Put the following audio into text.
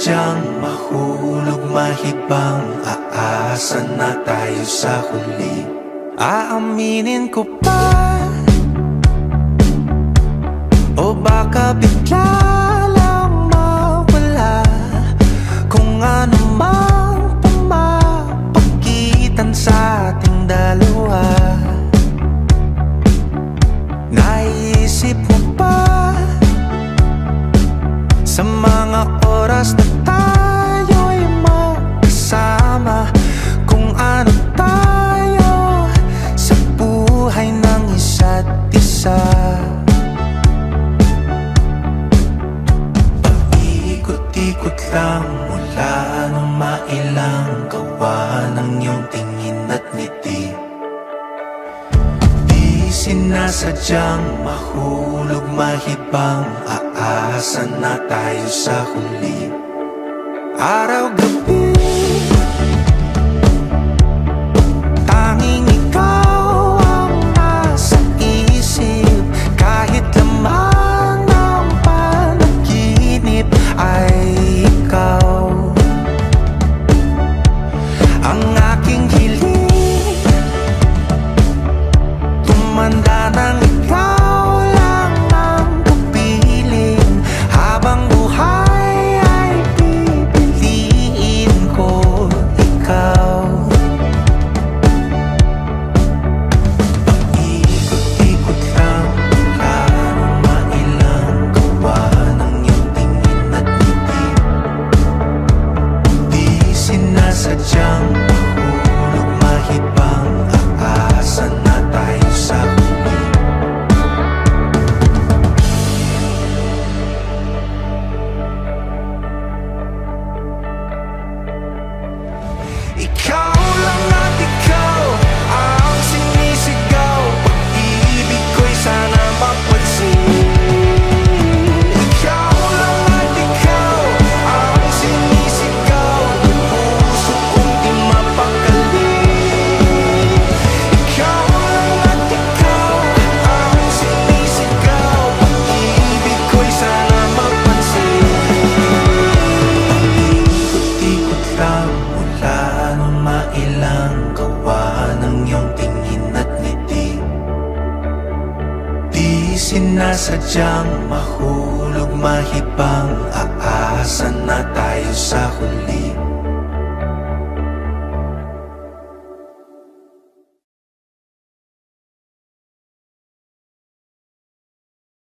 sinasadyang mahulog, mahibang, aasa na tayo sa huli. Aaminin ko pa, o baka bigla lang mawala kung ano mang pumapagitan sa ating dalawa. Naisip mo ba sa mga oras na tayo'y magkasama, kung ano tayo sa buhay ng isa't isa? Paikot-ikot lang mula nung mailang gawa ng iyong tingin at ngiti. Di sinasadyang mahulog, mahibang, aasa na tayo sa huli. Araw-gabi, tanging ikaw ang nasa isip. Kahit laman ng panaginip ay ikaw ang aking hiling. Tumanda ng ikaw lang ang kapiling, habang buhay ay pipiliin ko ikaw. Paikot-ikot lang mula nung mailang gawa ng iyong tingin at ngiti. Di sinasadyang mahulog, mahibang, aasa na tayo sa huli. Ikaw lang at ikaw ang sinisigaw, pag-ibig ko'y sana mapansin. Ikaw lang at ikaw ang sinisigaw, puso kong di mapakali. Ikaw lang at ikaw ang sinisigaw, pag-ibig ko'y sana mapansin. Paikot-ikot lang mula nung mailang gawa ng iyong tingin at ngiti. Di sinasadyang mahulog, mahibang, aasa na tayo sa huli.